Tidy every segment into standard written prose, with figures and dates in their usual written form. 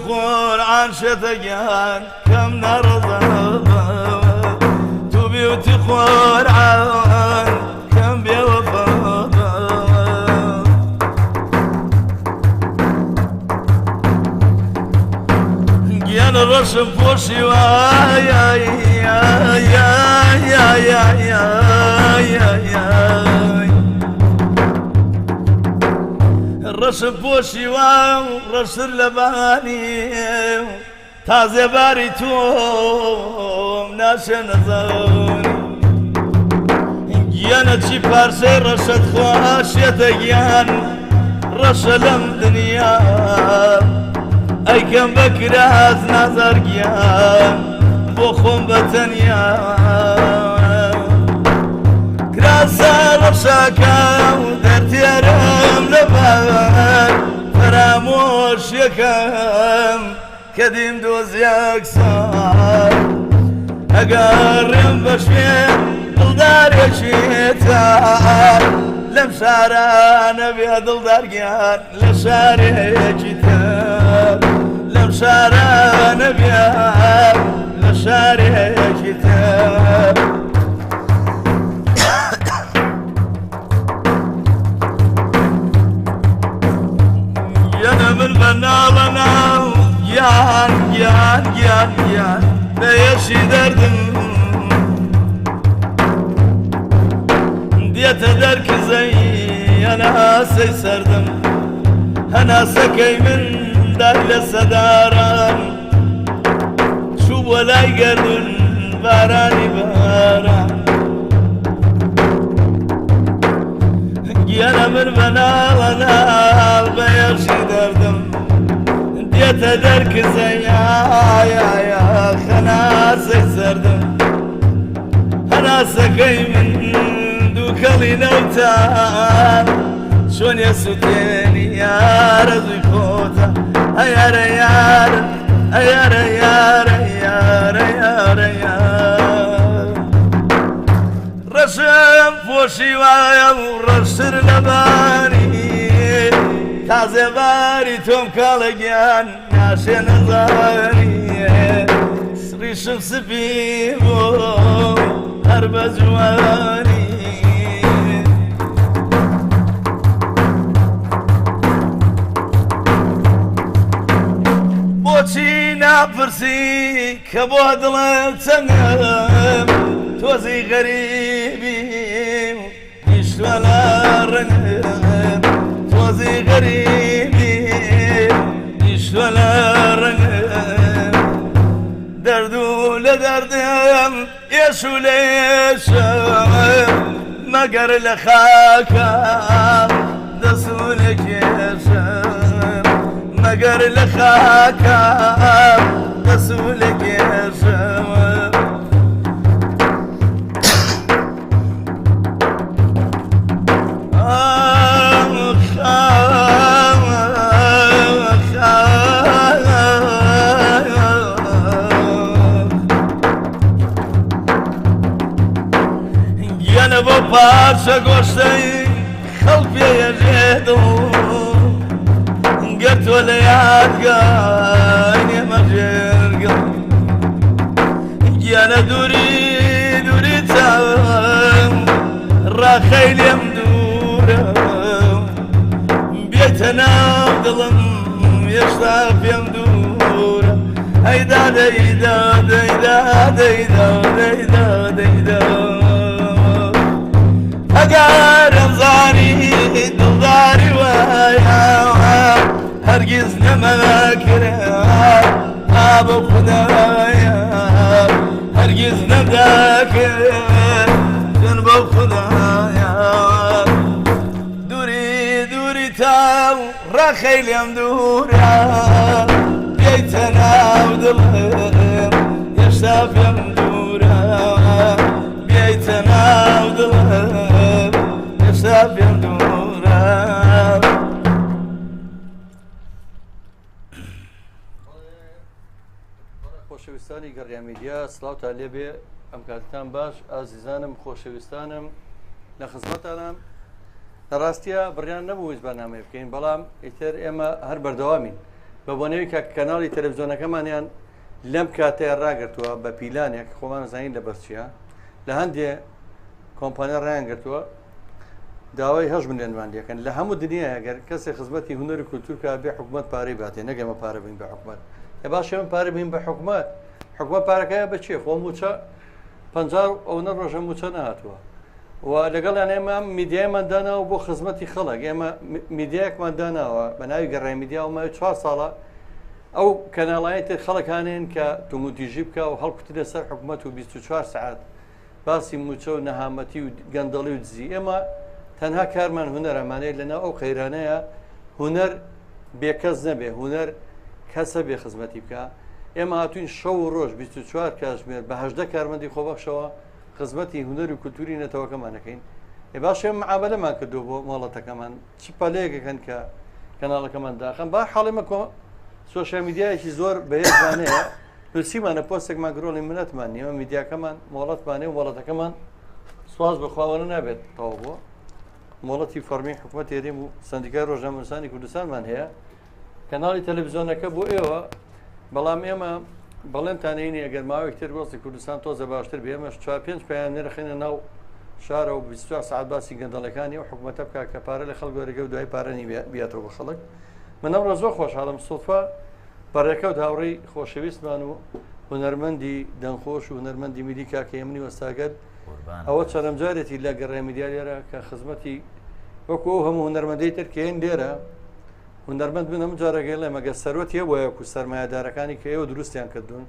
قرآن شتقان كم نرضى تو بيوت قرآن كم بيوفى قيان الرسم فوشي يا يا يا يا يا يا يا الرسم بوشي ورسل لباني تازه باری توم ناشه نزانی گیانه چی پارسه رشد خواشیت گیان رشلم دنیا ای کم بکراز نظر گیان بو خون بتنیا کراسا رشاکم در تیارم لبان فراموش یکم كديم دوز يكسر أقرم بشفين دلدار يشيتار لمشارة نبي دلدار قيان لشاري يشيتار لمشارة نبي لشاري يشيتار يانا من بنالنا yan yan yan yan beyeşi derdim diyet eder ki ana seyserdim ana sekeymin derle sedaran şu velay gerdün barani baran yana bir bana beyeşi derdim يتدر كزي يا خناس سردم أنا سكي من دوكلي نوتان شون يسوتيني يا رزي خوتا يا ريار يا ريار يا ريار يا رسم فوشي ويا ورسر لباني تازه باری توم کالگیان ناشه نزاری سریشم سپی بو هر بجوانی بوچی نپرسی که با دلت تنگم توزی غریبیم ایشوالا رنگم توزي غريبي يشولا رنم دردو لدردم يشو ليشم مقر لخاكم دسولك يشم مقر لخاكم دسولك يشم أنا ببارشة قوشتي خلفي يجيدو قلت ولا يعقاني مجرقل أنا دوري تاوم راخيل يمدورة بيتنا ظلم يشطف يمدورة هيدا ديدا ديدا ديدا ديدا ديدا أقارن زاري دلداري ويا هرقز نمذاكرها أبو خدايا هرقز نمذاكر جنب خدايا دوري تاو راخيل يمدورا بيتنا ودلهم يشتاف يمدورا بيتنا ودلهم يشتاف يمدورا خۆشەویستانی گەڕیا میدیا سڵاوتان لێبێ ئەم کاتتان باش ئازیزانم خۆشەویستانم لە خزمەتانم لە ڕاستیە بڕیان نەبوو هیچ بەرنامەیە بکەین بەڵام ئیتر ئێمە هەر بەردەوامین بە بۆنەوەی کە کەناڵی تەلەڤیزیۆنەکەمانیان لەم کاتەیە ڕاگرتووە بە پیلانێک خۆمان زانین لە بەرچیە لە هەندێک کۆمپانیا ڕیان گرتووە داوای 8 ملیۆنمان لەکەن لە هەموو دنیا ئەگەر کەسێک خزمەتی هونەر و کولتور کا بێ حکومەت پارەی باتێ نەگەمە پارە بین بە حکومەت ێ باشە من پارە بین بە حکومەت حکومەت پارەکەیە بەچێ خۆ موچە 50 ئەو نە ڕۆژە موچە نهاتووە و لەگەڵیان ئێمە میدیایمان داناوە بۆ خزمەتی خەڵک ئێمە میدیایەکمان داناوە بە ناوی گەڕای میدیا و 4 ساڵە ئەو کەناڵایەتی خەڵکانێن کە توموتیژی بکە و هەڵکوتی لەسەر حکومەت و 24 سعات باسی موچە و نەهامەتی و گەندەڵی و دزی ئێمە تەنها کارمان هونەرەمانەیە لەناو ئەو قەیرانەیە هونەر بێکەس نەبێ هونەر کەسە بێ خزمەتی بکە ئێمە هاتوین شەو و ڕۆژ 24 کاتژمێر بە 18 کارمەندی خۆبەخشەوە خزمەتی هونەر و کولتوری نەتەوەکەمانەکەین ێ باشێ معاملەمان کردو بۆ مۆڵەتەکەمان چ پەلەیەکەکەن کە کەناڵەکەمان داخەن با حاڵێمە سۆشیال میدیایەکی زۆر بەهێزانەیە نووسیمانە پۆستێکمان گرۆڵی منەتمان نیەوە میدیاکەمان مۆڵەتمانێ و وڵەتەکەمان سواز بەخواوەە نابێت تەواو بۆ مۆڵەتی فەرمی حکوومەت هێرێم و سندیکای ڕۆژنامەنووسانی کوردستانمان هەیە کەناڵی تەلەڤیزیۆنەکە بۆ ئێوە بەڵام ئێمە بەڵێنتانینی ئەگەر ماوەیەک تر وەستی کوردستان تۆزە باشتر بێ ئێمەش 4-5 پایان نرخێنە ناو شارە و 24 ساعت باسی گەندەڵەکانی و حکوومەتە بکە کە پارە لە خەڵک وەرەگە و دوای پارەنی بیاتەوە بە خەڵک من ئەمڕۆ زۆر خۆشحاڵم سوڵفا بەڕێکەوت هاوڕێی خۆشەویستمان و هونەرمەندی دەنگخۆش و هونەرمەندی میلی کاکە ئێمنی وەستاگەر ئەوە چەرەمجارێتی لە گەڕای میدیا لێرە کە خزمەتی وەکو ئەو هەموو هونەرمەندەی ترکێن لێرە هونەرمەند بن هەموو جارەگەی لە مەگە سەرۆت وەیەکو سەرمایهدارەکانی کە ئێوە دروستیان کردوون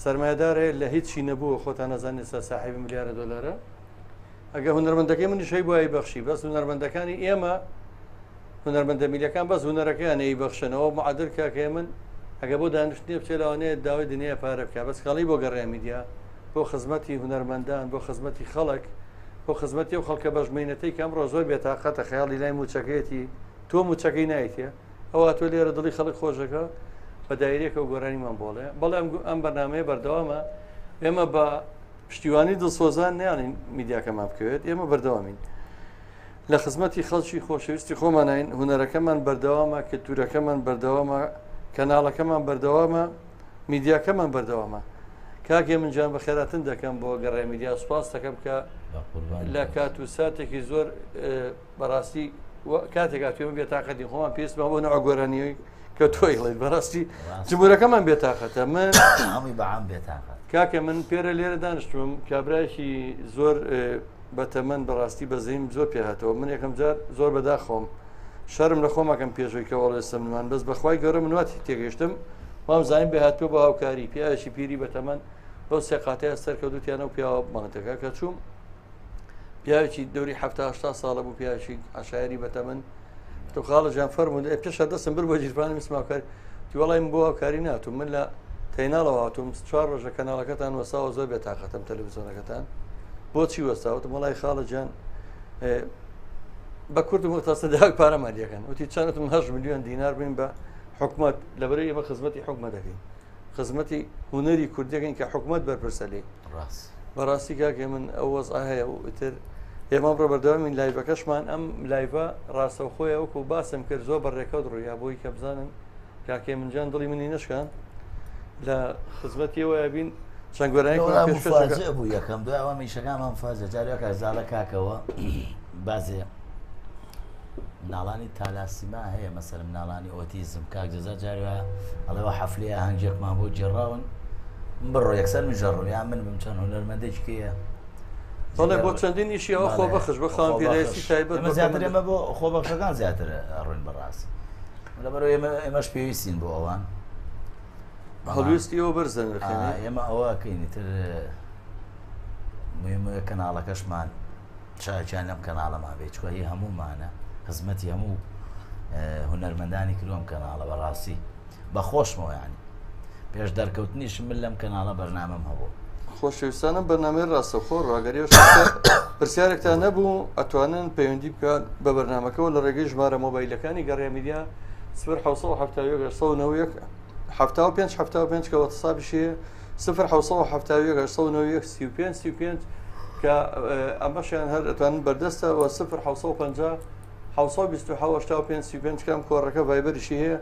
سەرمایهدارێ لە هیچی نەبووە خۆتان نەزانێت ئێستا ساحیب ملیارە دۆلارە ئەگە هونەرمەندەکەی منیشەی بۆ بەخشی بەس هونەرمەندەکانی ئێمە هونەرمەندە میلیەکان بەس هونەرەکەیان بەخشنەوە معادل کاکە من ئەگە بۆ دانیشتنی بچێتەوەنێ داوای دنیا پارە بکە بەس خەڵی بۆ گەڕای میدیا بۆ خزمەتی هونەرمەندان بۆ خزمەتی خەڵک بۆ خزمەتی و خەڵکە بەژمێنەتەی کە ئەمڕۆ زۆر بێتاقەتە خەیاڵی لای موچەکەیەتی تۆ موچەکەی نایتێ ئەوە تۆ لێرە دڵی خەڵک خۆشەکە بە دایرێکە و گۆرانیمان بۆڵێ بەڵام ئەم بەرنامەیە بەردەوامە ئێمە بە پشتیوانی دڵسۆزان نیانین میدیاکەمان بکەوێت ئێمە بەردەوامین لە خزمەتی خەڵکی خۆشەویستی خۆمانین هونەرەکەمان بەردەوامە کلتورەکەمان بەردەوامە کەناڵەکەمان بەردەوامە میدیاکەمان بەردەوامە کاکێ من جان بە خێراتن دەکەم بۆ گەڕای میدیا سوپاس دەکەم کە لە کات و ساتێکی زۆر بەڕاستی کاتێکا توێمە بێتاقەتی خۆمان پێست بە بۆ نەوە گۆرانیەوەی کە تۆیڵێت بەڕاستی جمهورەکەمان بێتاقەتە من هەمووی بەعام بێتاقەت کاکە من پێرە لێرە دانیشتوم کابرایکی زۆر بەتەمەند بەڕاستی بەزەیم زۆر پێهاتەوە من یەکەم جار زۆر بەداخۆم شەرم لە خۆمەکەم پێشەوەی کە وەڵێستەممان بەس بەخوای گەورە منواتی تێگەشتم وام زانین بێهاتوە بە هاوکاری پیاوێکی پیری بەتەمەند بەو سێقاتەیە سەرکەوتوتیانە و پیاوە مەڵەتەکە کە چووم پیاوێکی دەوری 70 ساڵە بوو پیاوێکی عەشایری بەتەمەند تو خاڵە ژیان فەرمووی پێشە دەستم بر بۆ جیرفانی مسماکاری وەڵی من بۆ هاوکاری ناتوم من لە تەیناڵەوە هاتووم 4 ڕۆژە کەناڵەکەتان وەساوە زۆر بێتاقەتم تەلەڤیزیۆنەکەتان بۆچی وەستاوتم وەڵی خاڵە گیان بە کورد مختەسە داوای پارەمان لێکەن وتی چەندتم 8 ملیۆن دینار بین بە حکومەت لەبەرەوەی ئێمە خزمەتی حکومەت دەکەین خزمەتی هونەری کوردەکەین کە حکومەت بەرپرسە لێ بەڕاستی کاکێ من ئەو وەزع هەیە و ئیتر ئێمە بڕە بەردەوامین لایڤەکەشمان ئەم لایڤە ڕاستەوخۆیە وەکو باسم کرد زۆر بەڕێکەوت ڕوویا بۆی کە بزانن کاکێ منجان دڵی منی نشکان لە خزمەتیەوە بین چەند گۆرانی بوو یەکەم دوای ئەوە میشەکانمان فازە جارێکە زاڵە کاکەوە بازێ مناڵانی تالاسیما هەیە مەسەر مناڵانی ئۆتیزم کاک جەزا جارێوە ئەڵێەوە حەفلەیە هەنگێکمان بۆ جێڕاون بڕۆ یەکسەر میژەڕۆ یان من بم چەند هونەرمەندێکیە بەڵێ بۆ چەندین ئیشی ئەوە خۆ بەخش بخوان پیرێسی تایبەت زیاتر ئێمە بۆ خۆبەخشەکان زیاتر ئەڕۆین بەڕاست لەبەرەوە ئێمەش پێویستین بۆ ئەوان هەڵویستی ئەوە بەرزن ئێمە ئەوەکەینی تر مهمە کەناڵەکەشمان چاچیان لەم کەناڵەمان بێت چکە هی هەموومانە خزمەتی هەموو هونەرمەندانی کردوم کەناڵە بەڕاستی بەخۆشمەوە یانی پێش دەرکەوتنیش من لەم کەناڵە بەرنامەم هەبوو خۆشەویستانم بەرنامەی ڕاستەوخۆ ڕاگەری پرسیارێکتان نەبوو ئەتوانن پەیوەندی بکات بە بەرنامەکەەوە لە ڕێگەی ژمارە مۆبایلەکانی گەڕای میدیا 0 کە وەتسابیشەیە 0 کە ئەمەشیان هەر ئەتوانن بەردەستە و 0 کام کۆڕەکە ڤایبەریشی هەیە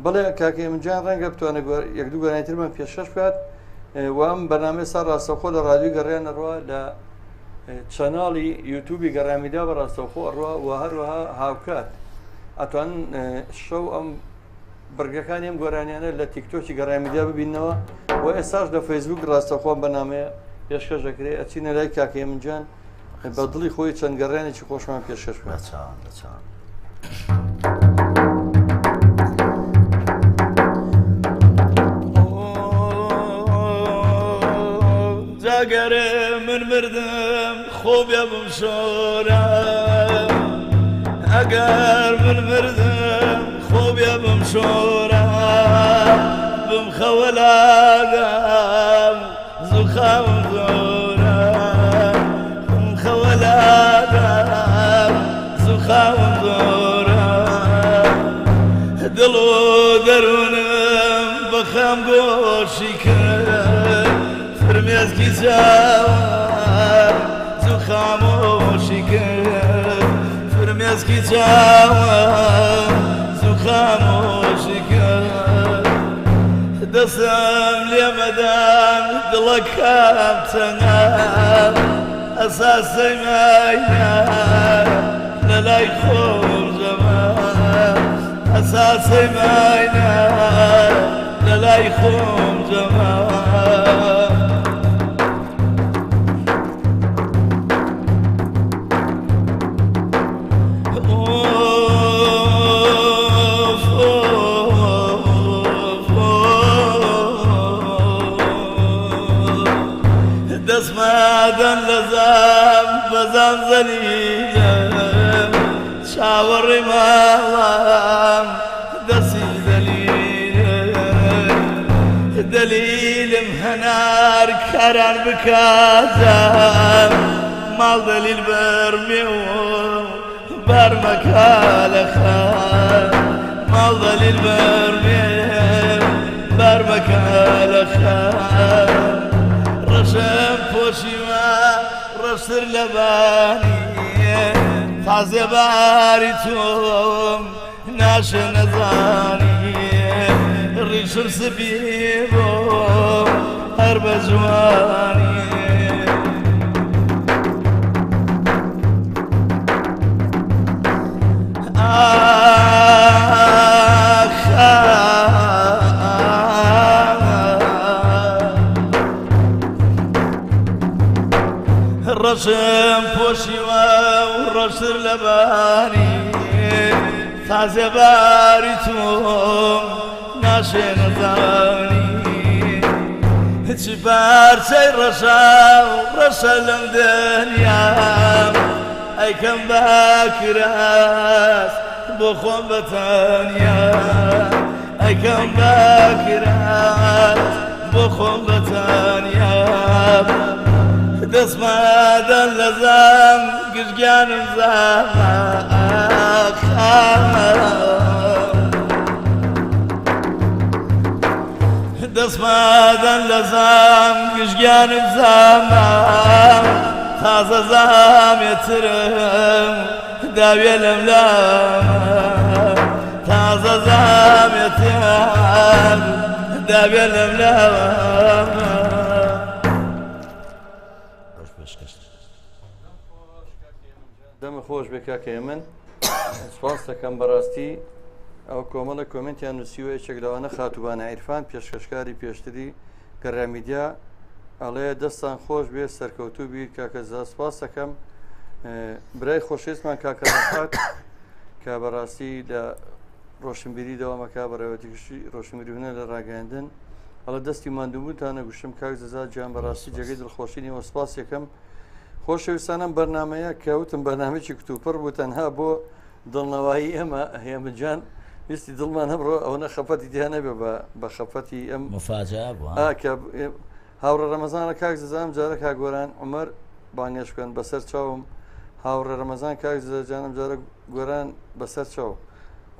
بەڵێ کاکە منجان ڕەنگە بتوانە یەک دوو گۆرانیترمان پێشکەش بکات و ئەم بەنامەی سا ڕاستەوخۆ لە ڕادیۆ گەڕێنەڕوە لە چەناڵی یوتیوبی گەڕامیدا بە ڕاستەوخۆ ئەڕوە و هەروەها هاوکات ئەتوان شەو ئەم بەرگەکانی ئەم گۆرانیانە لە تیکتۆکی گەڕامیدا ببینەوە و ئێساش لە فەیسبوک ڕاستەخۆ بەنامەیە پێشکەش دەکرێت ئەچینە لای کاکە منجان بە دڵی خۆی چەند گەڕێنێکی خۆشمان پێشکەش بکات. جاگەرێ من مردم خۆبێ بم شۆرە ئەگەر من مردم خۆبێ بم شۆرە بم خەوەلادەم زوخەم زۆرە بم خەوەلادەم زوخەم زۆرە دڵ و دەروونم بە خەم گۆشی کرد فرمێزکی چاوە زوو خامۆشی کرد فرمێزکی چاوە زوو خامۆشی کرد دەستم لێ مەدان دڵەکەم چەنە ئەساسەی ماینە لە لای خۆم ژەمە ئەساسەی ماینە لە لای خۆم ژەمە دەسمادەن لە زام بەزان زەلیلم چاوەڕێ ماڵام دەسی دەلیلم هەنار کاران بکاتم ماڵ دەلیل بەرمێ و بەرمەکە لە خەم ماڵ دەلیل بەرمێ بەرمەکە لە خەم ڕەشم پۆشیوە ڕەشتر لە بانی تازێ باری تۆم ناشە نەزانی ڕیشم سپی بۆ هەر بە جوانی ڕەشم پۆشیوە و ڕەشتر لە بانی تازێ باری تۆم ناشێ نەزانی هیچ پارچەی ڕەشە و ڕەشە لەم دنیام ئەیکەم باکراس بۆ خۆم بەتەنیا ئەیکەم باکراس بۆ خۆم بەتەنیا دەسمادەن لە زام گشتگیانم زامە دەسمادەن لە زام گشتگیانم زامە تازە زامێترم داوێ لەم لامە تازە زامێترم داوێ لەم لامە دەمە خۆش بێ کاکەیە من سوپاس دەکەم بەڕاستی ئەو کۆمەڵە کۆمنتیان نووسیوە یەکێک لەوانە خاتوبانە عیرفان پێشکەشکاری پێشتری گەڕامیدیا ئەڵێ دەستان خۆش بێ سەرکەوتوو بی کاکە سوپاس دەکەم برای خۆشویستمان کاکە دەخات کە بەڕاستی لە ڕۆشنبیری دەوامەکە بەڕێوەتیگشتی ڕۆشنبیری هونە لە ڕاگەاندن ئەڵە دەستی ماندووبووتانە گوشتم کاک زەزاد گیان بەڕاستی جێگەی دڵخۆشینەوە سوپاس یەکەم خۆشەویستانم بەرنمەیە کەوتم بەرنامێکی کتوپڕ بوو تەنها بۆ دڵنەوایی ئێمە هێمەجان ویستی دڵمان هەبڕۆ ئەوە خەفەتی دیان نەبێ بە خەفەتی ئەم مفاجأة بووە کە هاوڕە ڕەمەزانە کاک زەزانم جارە کاگۆران عومەر بانگێش بکەن بەسەر چاوم هاوڕە ڕەمەزان کاک زەجانم جارە گۆران بەسەر چاو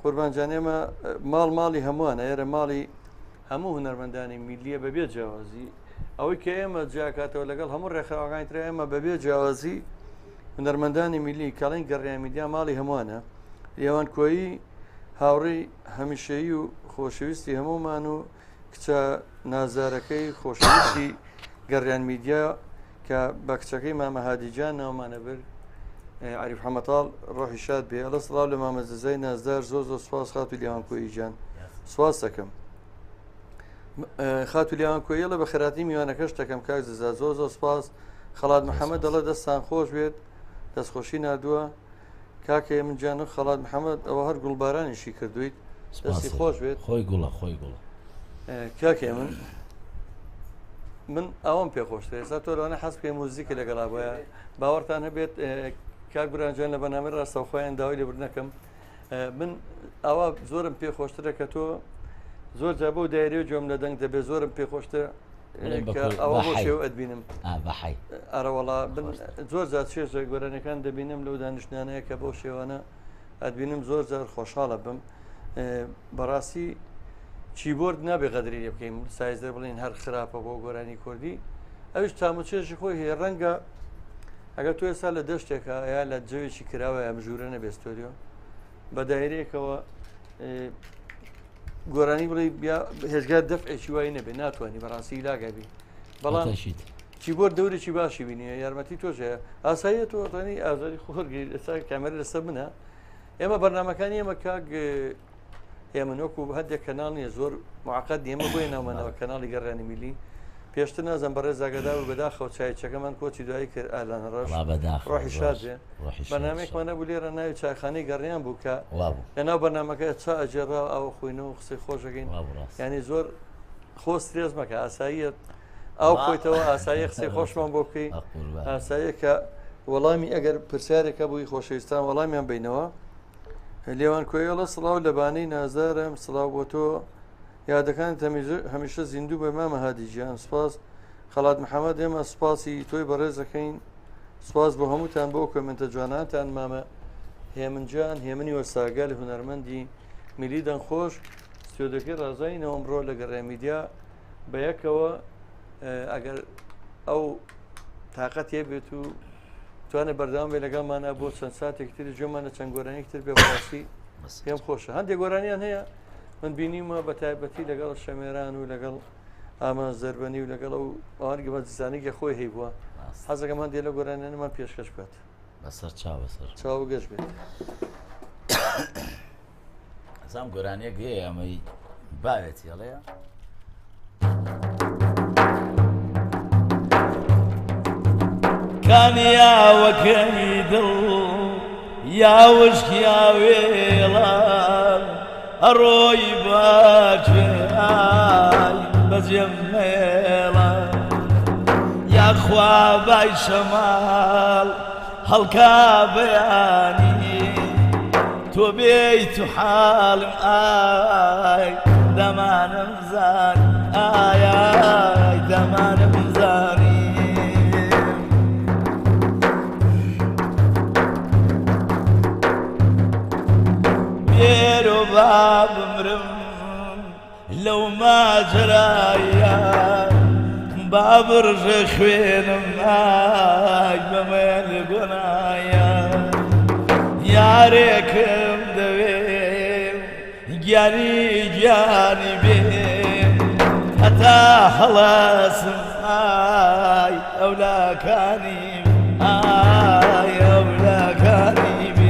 قوربانجان ئێمە ماڵی هەمووانە ئێرە ماڵی هەموو هونەرمەندانی میلیە بەبێ جیاوازی ئەوەی کە ئێمە جیاکاتەوە لەگەڵ هەموو ڕێکخراوەکانی تر ئێمە بەبێ جیاوازی هونەرمەندانی میلی کاڵین گەڕامیدیا ماڵی هەمووانە لێوان کۆیی هاوڕێی هەمیشەیی و خۆشەویستی هەمومان و کچە نازارەکەی خۆشەویستی گەڕیان میدیا کە بە کچەکەی مامە هادیجان ناومانە بر عریف حەمەتاڵ ڕۆحی شاد بێ ئەڵە سڵاو لە مامە زەزای نازدار زۆر زۆر سوپاس خاتوی لیوانکۆیی جان سواز دەکەم خاتوی لیوانکۆیی لە بە خەراتی میوانەکەش دەکەم کاک زەزا زۆر زۆر سپاس خەڵات محەممەد دەڵە دەستان خۆش بێت دەستخۆشی نردووە کاکێ من جان و خەڵات محەممەد ئەوە هەر گوڵبارانیشی کردویت دەستی خۆش بێت خۆی گوڵە خۆی گوڵە کاکێ من ئەوم پێخۆشتە ئێستا تۆرانە حەز پێ موزیکە لەگەڵا بۆە باوەڕتان هەبێت کاک برانجان لە بەنامە ڕاستەوخۆیان داوای لێبر نەکەم من ئەوە زۆرم پێخۆشترە کە تۆ زۆر جا بۆ دایری و جۆم لە دەنگ دەبێت زۆرم پێخۆشتە ئەوە بۆ شێو ئەدبینم ئەرەوەڵا زۆر جات چێژە گۆرانەکان دەبینم لەو دانیشتانەیە کە بۆ شێوانە ئەدبینم زۆر جار خۆشحاڵە بم بەڕاستی چیبۆرد نابێ غەدری لێ بکەین سایزدە بڵین هەر خراپە بۆ گۆرانی کوردی ئەوش تاموچێژی خۆی هەیە ڕەنگە ئەگەر تو ێستا لە دەشتێکە یا لە جەوێکی کراوە ئەم ژوورە نەبێستۆریۆ بە دایرەیەکەوە گۆرانی بڵێ هێزگار دەفعێکی وای نەبێ ناتوانانی بەڕاستی لاگەبی بەڵام چیبۆرد دەورێکی باشی بینیە یارمەتی تۆشەیە ئاساییە تۆڕانی ئازاری خۆرگی ئێستا کامێرە لەسەر منە ئێمە بەرنمەکانی ئێمە کاک ئێمە نۆکو هەندێک کەناڵ نیە زۆر معقد ئێمە بۆی ناومەنەوە کەناڵی گەڕانی میلی پێشتر نازم بەڕێز زاگەدا و بەداخەوە چایچەکەمان کۆچی دوایی کرد ئالان ڕۆژ ڕۆحی شاد بێ بەنامێکمانە بوو لێرە ناوی چاخانەی گەڕیان بوو کە لەناو بەرنمەکە چا ئەجێڕا ئەوە خوێنەوە قسەی خۆشەکەین ینی زۆر خۆ سترێز مەکە ئاساییت ئەو خۆیتەوە ئاسایی قسەی خۆشمان بۆ بکەی ئاساییە کە وەڵامی ئەگەر پرسیارێکە بووی خۆشەویستان وەڵامیان بینەوە لێوان کۆیڵە سڵاو لەبانەی نازدارم سڵاو بۆ تۆ یادەکان هەمیشە زیندوو بە مامە هادیجیان سپاس خەڵات محەممەد ئێمە سپاسی تۆی بەڕێزەکەین سپاس بۆ هەمووتان بۆ کۆمنتە جوانانتان مامە هێمنجان هێمنی وەساگال هونەرمەندی میلی دەنگخۆش ستۆدەکەی ڕازاینەوە ئەمڕۆ لە گەڕێمیدیا بە یەکەوە ئەگەر ئەو تااقەت هێبێت و توانێ بەردەوام بێ لەگەڵمانە بۆ چەند ساتێک تر جۆمانە چەند گۆرانێکتر بێ بەڕاستی پێم خۆشە هەندێک گۆرانیان هەیە من بینیمە بە تایبەتی لەگەڵ شەمێران و لەگەڵ ئامان زەربەنی و لەگەڵ ئەو ئەوانگە بەزانێکی خۆی هەی بووە حەزەکەم هەندێک لە گۆرانیانەمان پێشکەش بێت بەسەر چاوەسەر چاو گەشت بێت ئەزام گۆرانیەک هەیە ئەمەی باوێتی هەڵەیە کانیاوەکەی دڵ یاوشکیاوێڵان ئەڕۆی باچێای بەجێمێڵە یاخوا بای شەماڵ هەڵکا بەیانی تۆ بێیت و حاڵم ئای دەمانم زانی ئای دەمانم زانی بێرۆ با بمرم لەو ماجرایە با بڕژە خوێنم ئای بەمێن گۆنایە یارێکم دەوێ گیانی گیانی بێ هەتا هەڵاسم ئای ئەولاکانی ئای ئەولاکانی بێ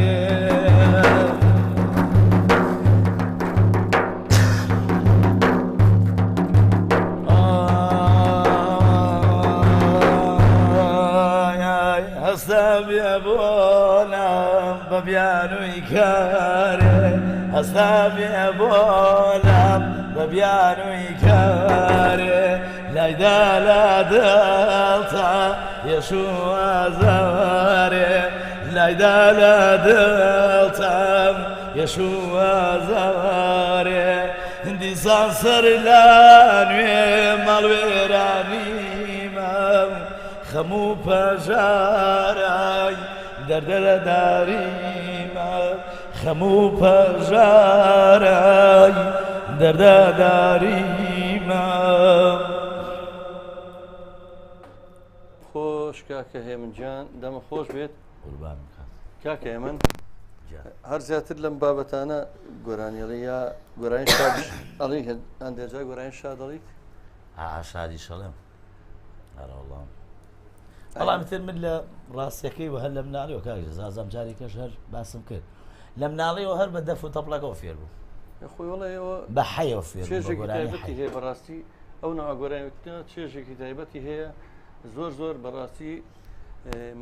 هەستا بێ بۆنم بە بیانووی کارێ هەستا بێ بۆنم بە بیانووی کارێ لایدا لە دڵتا یەشووە زەوارێ لایدا لە دڵتام یەشووە زەوارێ دیسان سەر لە نوێ ماڵوێرانیمە خەموو پەژارای دەردە لە داریمە خەموو پەژارای دەردە داریمە خۆش کاکە هێمنجان دەمە خۆش بێت قوربان کاکە هێمن هەر زیاتر لەم بابەتانە گۆرانیڵی یا گۆرانی شادی ئەڵی هەندێجا گۆرانی شاد دەڵیت شادی شەڵێم هەرڵام بەڵامتر من لە ڕاستیەکەی و هەر لە مناڵیەوە کاگە زازام جارێکەش هەر باسم کرد لە مناڵیەوە هەر بە دەف و تەپڵەکەەوە فێر بوو خۆی وڵێەوە بە حەیەوە فێر چێژێکی تایبەتی هەیە بەڕاستی ئەو ناگۆرانی چێژێکی تایبەتی هەیە زۆر بەڕاستی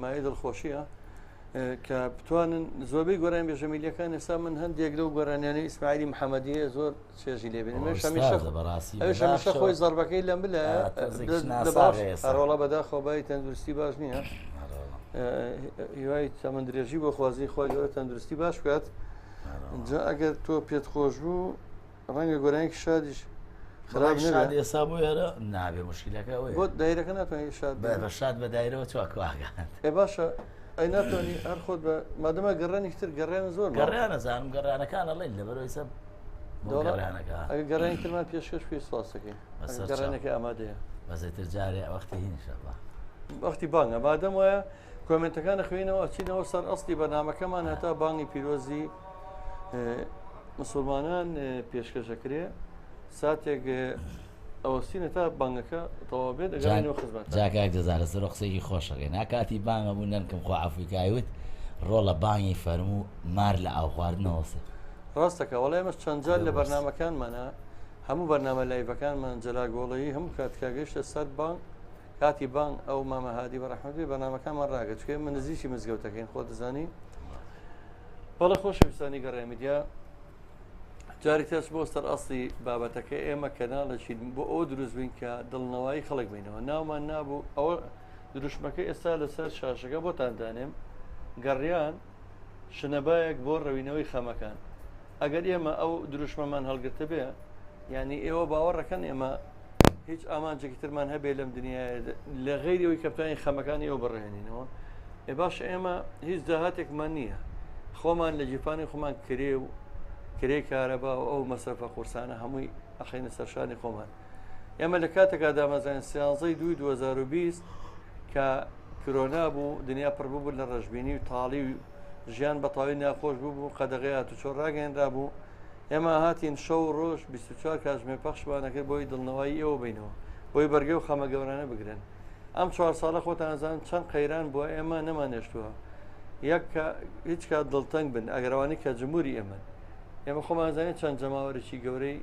مای دڵخۆشیە کە بتوانن زۆربەی گۆرانی بێژەمیلیەکان ئێستا من هەندێک لەو گۆرانیانەی ئیسماعیلی محەمەدیە زۆر چێژی لێبێن هەمیشە خۆی زەربەکەی لەم بلە هەرۆڵە بەداخەوە بای تەندروستی باش نییە هیوای چەمەند درێژی بۆ خوازی خۆی گەورە تەندروستی باش بکات جا ئەگەر تۆ پێت خۆش بوو ڕەنگە گۆرانێکی شادیش خراپ ئێستا بۆ ێرە نابێ مشکلەکە بۆ دایرەکە ناتوانێت شاد بە شاد بە دایرەوە چواکواگات باشە ئەی ناتوانانی هەر خۆت بە مادەمە گەڕانی تر گەڕیان زۆر گەڕیانەزانم گەڕانەکان ئەڵێن لەبەرەوەی سەب ئەگە گەڕانی ترمان پێشکەش پێی سواسەکەی گەڕانەکە ئامادەیە بەزێتر جارێ وەختی هینشەڵە وەختی بانگە مادەم وایە کۆمنتەکان خوێنەوە چینەوە سەر ئەستی بەنامەکەمان هەتا بانگی پیرۆزی مسلمانان پێشکەشەکرێ ساتێک ئەوەستینە تا بانگەکە تەواو بێت ئەگەڕێنەوە خزمەت جاکاک دەزارە سەر قسەیەکی خۆشەکەی ناکاتی بانگە بوو نەنکەم خۆ ئەفریقایوت ڕۆڵە بانگی فەرموو مار لە ئاو خواردنەوەسە ڕاستەکە وەڵای مەس چەند جار لە بەرنامەکانمانە هەموو بەرنامە لایڤەکانمان جەلا گۆڵەیی هەموو کاتکاگەیشتە سەر بانگ کاتی بانگ ئەو مامە هادی بەڕەحمەتی بەرنامەکانمان ڕاگەت چکێ من نزیکی مزگەوتەکەین خۆ دەزانی بەڵە خۆشەویستانی گەڕای میدیا جاری تەس بۆ سەر ئەسڵی بابەتەکە ئێمە کەناڵەچین بۆ ئەو دروست بین کە دڵنەوەی خەڵک بینەوە ناومان نابوو ئەوە دروشمەکە ئێستا لەسەر شاشەکە بۆتان دانێم گەڕیان شنەبایەک بۆ ڕەوینەوەی خەمەکان ئەگەر ئێمە ئەو دروشمەمان هەڵگرتە بێ ینی ئێوە باوەڕەکەن ئێمە هیچ ئامانجێکی ترمان هەبێ لەم دنیاە لە غیریەوەی کەپتانی خەمەکانی ئەو بڕێنینەوە باش ئێمە هیچ داهاتێکمان نییە خۆمان لە جیپانی خۆمان کرێ و کرێ کارەبا و ئەو مەسرفە قورسانە هەمووی ئەخینە سەرشانی خۆمان ئێمە لە کاتێکا دامەزانین سیانزەی 2020 کە کۆرۆنا بوو دنیا پڕبوو بوو لە ڕەشببینی و تاڵی و ژیان بەتاوی ناخۆش بوو بوو قەدەغی هاتو چۆ ڕاگەێنرا بوو ئێمە هاتین شەو ڕۆژ 24 کاتژمێ پەخشمانەکرد بۆی دڵنەوەی ئێوە بینەوە بۆی بەرگێ و خەمە گەورانە بگرن ئەم 4 ساڵە خۆتان ئەزان چەند قەیران بووە ئێمە نەمانێشتووە یەک هیچ کات دڵتەنگ بن ئەگەروانی کە جمهوری ئێمە خۆمانزانێت چەند جەماوەرێکی گەورەی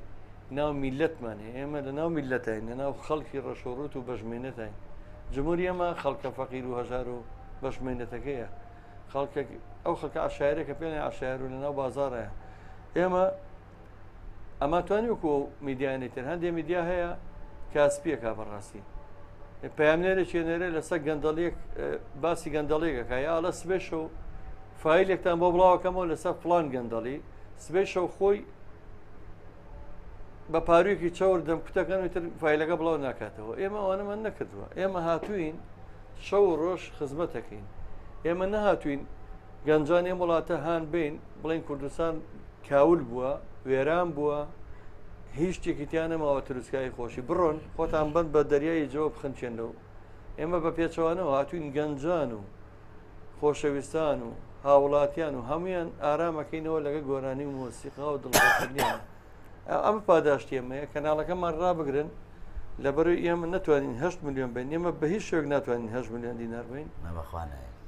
ناو میلەتمانێ ئێمە لە ناو میلەتین لە ناو خەڵکی ڕەشۆڕوت و بەژمێنەتین جمهوری ئەمە خەڵکە فەقیر و هەژار و بەشمێنەتەکەیە ئەو خەڵکە عشایرێکە پێێنێ عشایر و لە ناو بازارەیە ئێمە ئەمە توانی وەکو میدیانی تر هەندێک میدیا هەیە کاسپیەکە بەڕاستی پەیامنێرە چێنێرە لەسەر گەندەڵیەک باسی گەندەڵێکەکە یاڵە سبێش و فیلێکتان بۆ بڵاوەکەمەوە لەسەر فلان گەندەڵی سبێشە خۆی بە پارویەکی چاور دەم کوتەکەن تر فیلەکە بڵاو ناکاتەوە ئێمە ئەوانەمان نەکردووە ئێمە هاتوین شەو ڕۆژ خزمەتەکەین ئێمە نەهاتوین گەنجان ئێم وڵاتە هاان بین بڵین کوردستان کاول بووە وێران بووە هیچ شتێکیتیانەماوە تروسکایی خۆشی بڕۆن خۆتان بند بە دەریایی جەوە بخنچێنەوە ئێمە بە پێچەوانەوە هاتوین گەنجان و خۆشەویستان و هاوڵاتیان و هەمویان ئارامەکەینەوە لەگە گۆرانی و مۆسیقا و دڵخۆشکردنیان ئەمە پاداشتی ئێمەیە کەناڵەکەمان ڕابگرن لەبەروی ئێمە ناتوانین 8 ملیۆن بین ئێمە بە هیچ شێک ناتوانین 8 ملیۆن دینار بین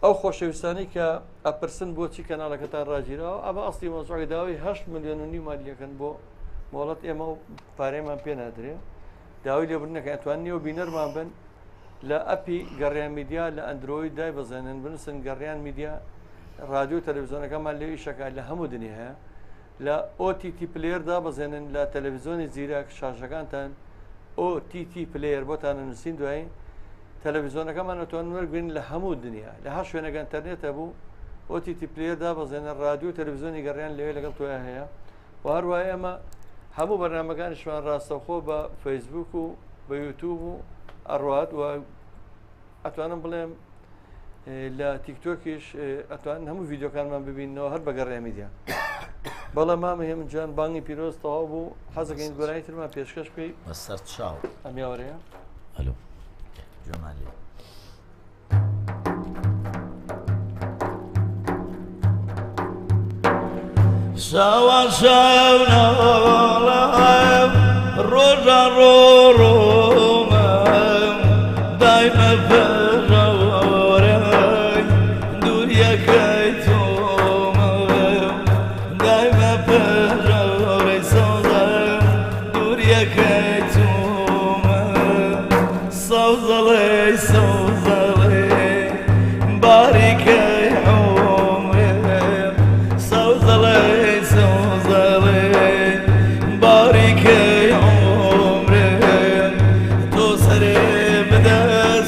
ئەو خۆشەویستانی کە ئەپرسن بۆچی کەناڵەکەتان ڕاگیرەوە ئەمە ئەستی مۆزوعی داوای 8 ملیۆن و نیم مالیەکەن بۆ مۆڵەت ئێمە و پارەیمان پێ نادرێ داوای لێبورنەکە ئەتوانیەوە بینەرمان بن لە ئەپی گەڕیان میدیا لە ئەندرۆید دای بەزانن بنووسن گەڕیان میدیا رادیۆ تەلەڤیزۆنەکەمان لێوی شەکات لە هەموو دنیا هەیە لە OTT پلێردا بەزێنن لە تەلەڤیزۆنی زیرەک شاشەکانتان OTT پلێر بۆتان نووسین دوایی تەلەڤیزۆنەکەمان ئەتوان وەرگرین لە هەموو دنیا لە هەر شوێنەکە ئینتەرنێتە بوو OTT پلێردا بەزێنە رادیۆ تەلەڤیزۆنی گەڕیان لەوێ لەگەڵ تۆیان هەیە و هەروایە ئەمە هەموو بەرنامەکانیشمان ڕاستەوخۆ بە فەیسبوک و بە یوتیوب و ئەڕوات و ئەتوانم بڵێم لە تیکتۆکیش ئەتوان هەموو ڤیددیۆکانمان ببینەوە هەر بەگەڕای میدیا بەڵام مامە هێمن جان بانگی پیرۆز تەواو بوو حەزەکەین گۆرانی ترمان پێشکەش بکەی بەسەر چاو ئەمیاوەرەیە هەلو جۆمالی شاوان شاوناڵم ڕۆژان ڕۆڕۆمەم دایمە پەژەوەرەی دووریەکەی تۆمەم دایمە پەژەوەرەی سەوزەم دووریەکەی تۆمەم سەوزەڵێ سەوزەڵێ باریکەی عۆمرم سەوزەڵێ سەوزەڵێ باریکەی عۆمرم تۆ سەرێ بدە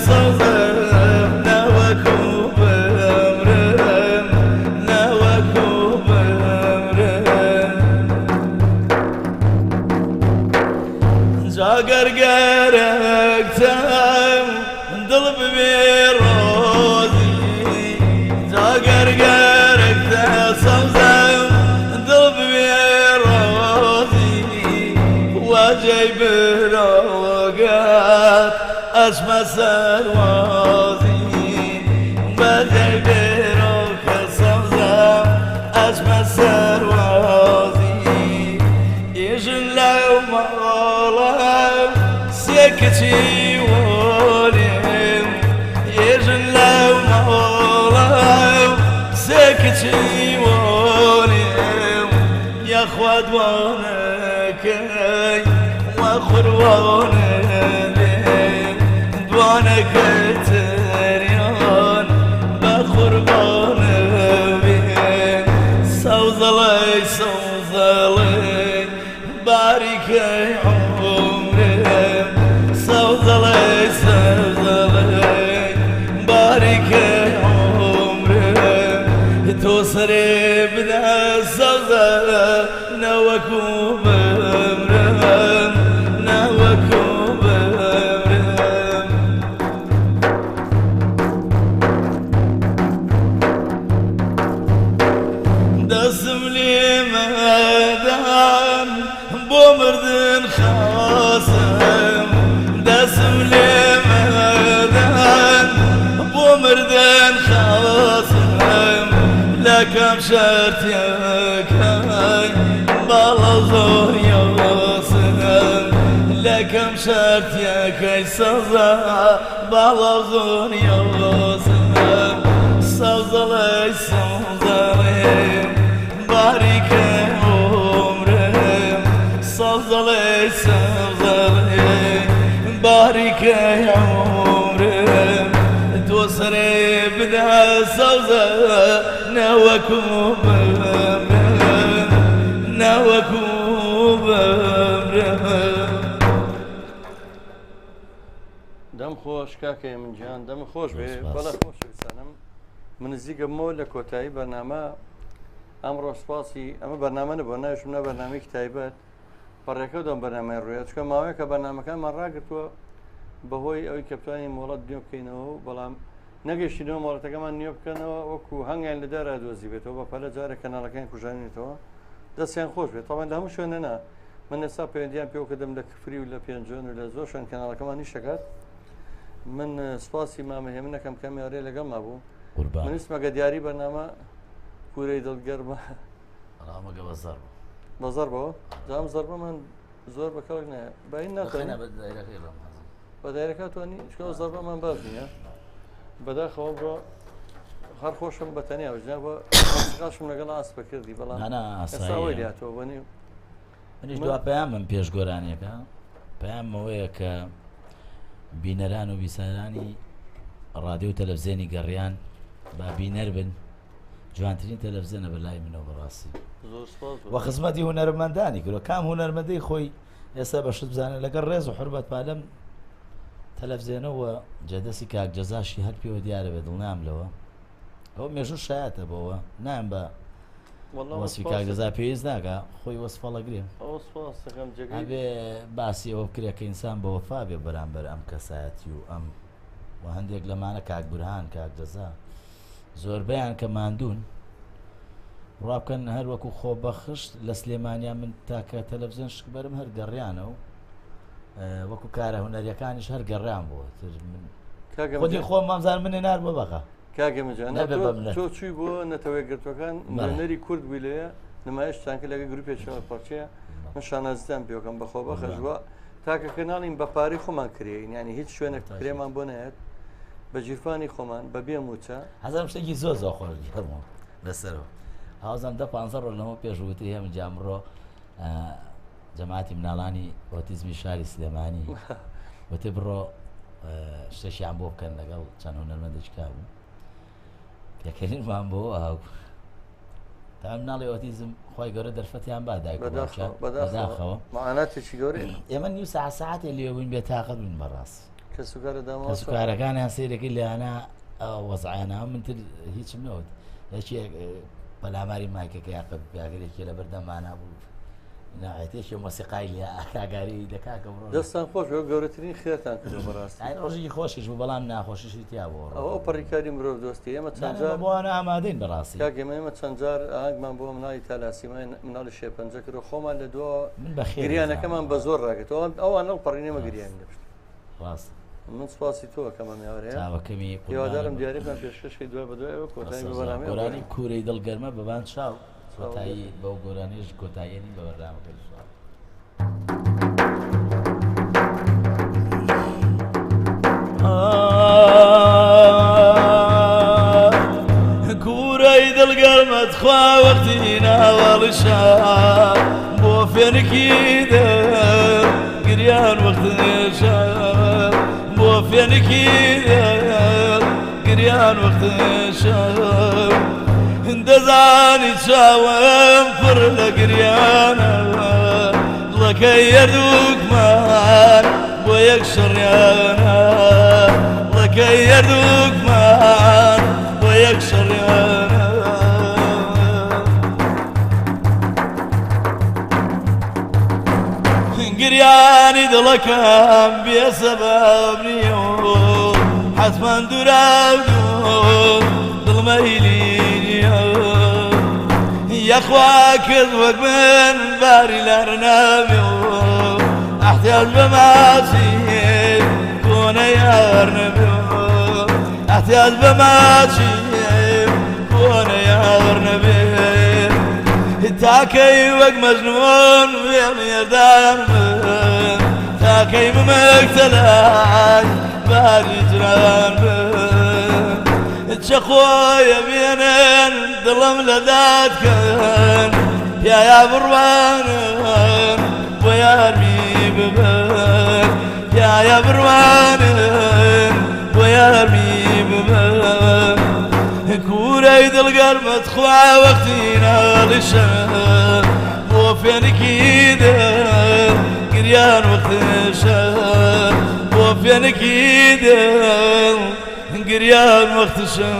سەوزەم نەوەکو بەمرم نەوەکو بەمرم جاگەرگەرەکتەم دڵ ببێ ڕۆزی جاگەرگەرەکتە سەوزەم دڵ ببێ ڕۆزی وەجێی برۆگەت ئەچمە سەروازی بەجێی برۆکە سەوزەم ئەچمە سەروازی ئێژن لەو ماڵەم سێ کچی وەرێم ئێژن لەو ماڵەم سێ کچی وەرێم یاخوا دوانەکەی وە قوربانە بێم دوانەکەی تریان بە قوربانە بێم سەوزەڵێ سەوزەڵێ باریکەی عۆمرم سەوزەڵێ سەوزەڵێ باریکەی عۆمرم تۆ سەرێ بدە سەوزە نەوەکو بەمرم نەوەکو بەمرم دەستم لێ مەدەن بۆ مردن خاسم دەستم لێ مەدەن بۆ مردن خاسم لەکەم شەرتیەکەی باڵە زۆر یاسم لەکەم شەرتیەکەی سەوزە باڵە زۆر یاسم سەوزەڵێ سەوزەڵێ باریکەی عۆمرم سەوزەڵێ سەوزەڵێ باریکەی عۆمرم تۆ سەرێ بدە سەوزە نەوەکو بەمرم نەوەکو بەمرم دەم خۆش کاکەی من گیان دەم خۆش بێ بەڵە خۆش ویسانم من نزیکەمەوە لە کۆتایی بەرنامە ئەمڕۆ سپاسی ئەمە بەرنامە نەبووە ناویشم نە بەرنامەیەکی تایبەت پەڕێکە دەم بەرنامەی ڕوویە چکە ماوەیە کە بەرنامەکانمان ڕاگرتووە بەهۆی ئەوەی کە بتوانین مۆڵەت نیۆ بکەینەوە و بەڵام نەگەشتینەوە مۆڵەتەکەمان نیۆ بکەنەوە وەکو هەنگیان لەدارا دۆزی بێتەوە بە پەلە جارێک کەناڵەکانی کوژانێتەوە دەستیان خۆش بێت تاوان هەموو شوێنە نا من ئێستا پەیوەندیان پێوە کە دەم لە کفری و لە پێنجۆن و لە زۆر شوێن کەناڵەکەمان نیشەکات من سپاسی مامەهێمنەکەم کەمی ئەرێ لەگەڵ مابوو من اسمەگە دیاری بەرنامە کوورەی دڵگەرمە ئەڵامەگە بەزار بەزار بەوە جام زەربەمان زۆر بە کەڵک نایە باین ناتوانین بە دایرەکە توانی چکەوە زەربەمان باش نییە بەداخەوە بڕۆ هەر خۆشم بە تەنیا بژنا بە قاشم لەگەڵ ئاسپە کردی بەڵام ئێستاوەی لاتەوە بەنی منیش دوا پەیامم پێش گۆرانیەکە پەیامەوەیە کە بینەران و بیسەرانی ڕادیۆ و تەلەڤیزیۆنی گەڕیان با بینەر بن جوانترین تەلەڤیزیۆنە بەلای منەوە بەڕاستی وە خزمەتی هونەرمەندانی کردووە کام هونەرمەندەی خۆی ئێستا بەشت بزانێت لەگەڵ ڕێز و حورمەت پالەم تەلەڤیزیۆنەوە جەدەسی کاک جەزاشی هەر پێوە دیارە بێ دڵنام لەوە ئەو مێژوو شایەتە بەوە نام بە وەسفی کاک جەزا پێویست ناکە خۆی وەسفەڵەگرێ ئەبێ باسی ئەوە بکرێت کە ئینسان بە وەفا بێ بەرامبەر ئەم کەسایەتی و ئەم و هەندێک لەمانە کاک بورهان کاک جەزا زۆربەیان کە ماندوون ڕابکەن هەر وەکو خۆبەخشت لە سلێمانیان من تاکە تەلەڤیزیۆن شکبەرم هەر گەڕیانە و وەکو کارە هونەریەکانیش هەر گەڕیان بووە خۆی خۆم مامزان منێ نار بۆ بەقا کاگەمەجان تۆ چووی بۆ نەتەوەی گرتوەکان نەری کورد بووی لەیە نمایشتان کرد لەگە گروپێکەوە پەرچەیە من شانازدان پێوەکەم بەخۆ بەخەژوە تاکە کەناڵین بە پارەی خۆمان کرێین ینی هیچ شوێنێک کرێمان بۆ نایەت بە جیرفانی خۆمان بە بێ موچە هەزارم شتێکی زۆر زۆخۆری هەرمەوە لەسەرەوە هاوزان 10-15 ڕۆژ لەمە پێشوتی هەم جامڕۆ جەماعەتی مناڵانی ئۆتیزمی شاری سلێمانی وتێ بڕۆ شتێکیان بۆ بکەن لەگەڵ چەند هونەرمەندێکا بوو پێکەنینمان بۆ ئاو تا مناڵی ئۆتیزم خۆی گەورە دەرفەتیان بەداخەوە مەعاناتێکی گەورە ئێمە نیو ساعاتێ لێبووین بێ تاقەت بووین بەڕاست کەسوکارەکانیان سیرەکەی لەیانە وەزعانە من تر هیچم نەوت هیچ پەلاماری مایکەکە یاقە پیاگرێکی لە بەردەمانە بوو ناهێتێکی مۆسیقای لە ئاکاگاری دەکاکە دەستان خۆش گەورەترین خێرتان کردو بەڕاست ڕۆژی خۆشیش بوو بەڵام ناخۆشیشی تیا بۆ ئەو پەڕیکاری مرۆڤ دۆستی ئێمە چەندجار بۆوانە ئامادەین بەڕاستی ئێمە چەندجار ئاگمان بۆ مناڵی تالاسیمای مناڵی شێپەنجە کرد و خۆمان لە دو گریانەکەمان بە زۆر ڕاگەتەوە ئەوان ئەو پەڕینێمە گریان دەشت ڕاست من سپاسی تۆ کەمە چاوەکەمی هیوادارم دیارێکمان پێشکەشی دوای بەدوایەوە کۆتایی بەبەرنامەی گۆرانی کوورەی دڵگەرمە بەبان چاو کۆتایی بەو گۆرانیش کۆتاییێنی بە بەردامەکە کوورەی دڵگەرمەت خوا وەختی ناوەڵشا بۆ فێنکی دڵ گریان وەختشا بۆ فێنکی دڵ گریان وەختشا دەزانی چاوەم پڕ لە گریانەوە دڵەکەی هەردووکمان بۆ یەک شەڕیانە دڵەکەی هەردووکمان بۆ یەک شەڕیانە گریانی دڵەکەم بێسەبەب نییە و حەتمەن دووراودوو دڵمەیلی یەخوا کرد وەک من باری لەر ناوێ و احتیاج بە ماچی کۆنە یار نەبێ و احتیاج بە ماچی کۆنە یار نەبێ تاکەی وەک مەجنون وێڵێدار من تاکەی ممەکتەلای باری جران من چه خۆیە بێنن دڵم لە دادکەن پیایا بڕوانن بۆ یارمی ببن پیایا بڕوانن بۆ یارمی ببن کوورەی دڵگەرمەت خوا وەختی ناڵیشە بۆ فێنکی دڵ گریان وەختشە بۆ فێنکی دڵ گریان وەختشە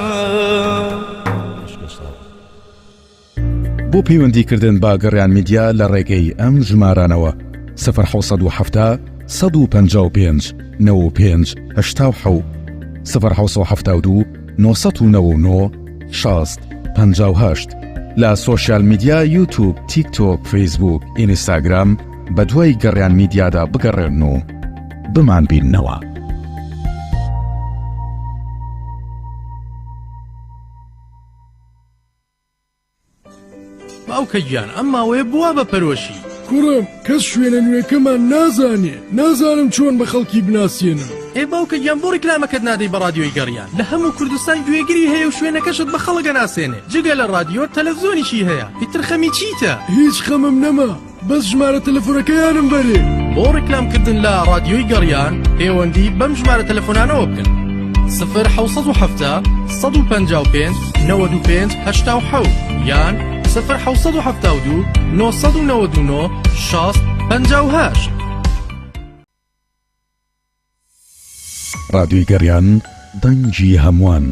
بۆ پەیوەندیکردن با گەڕیان میدیا لە ڕێگەی ئەم ژمارانەوە 1970 155 95 87 1970 999 60 58 لە سۆشیال میدیا یوتیوب تیک تۆک فەیسبوک ئینستاگرام بە دوای گەڕیان میدیادا بگەڕێن و بمان بیننەوە. باوکە گیان ئەم ماوەیە بووە بە پەرۆشی کوڕم کەس شوێنە نوێکەمان نازانم چۆن بە خەڵکی بناسیێنم. باوکە گیان بۆ ڕیکلامەکەت نادەی بە رادیۆی گەڕیان لە هەموو کوردستان گوێگری هەیە و شوێنەکەشت بە خەڵکە ناسێنێ جگە لە رادیۆ تەلەڤیزۆنیشی هەیە ئیتر خەمی چیتە؟ هیچ خەمم نەما بەس ژمارە تەلەفۆنەکەیانم بەرێ. بۆ ڕیکلامکردن لە رادیۆی گەڕیان پەیوەندی بەم ژمارە تەلەفۆنانەوە بکەن 1970 155 95 87 یان 1970 999 60 58. رادیۆی گەڕیان دەنگی هەمووان.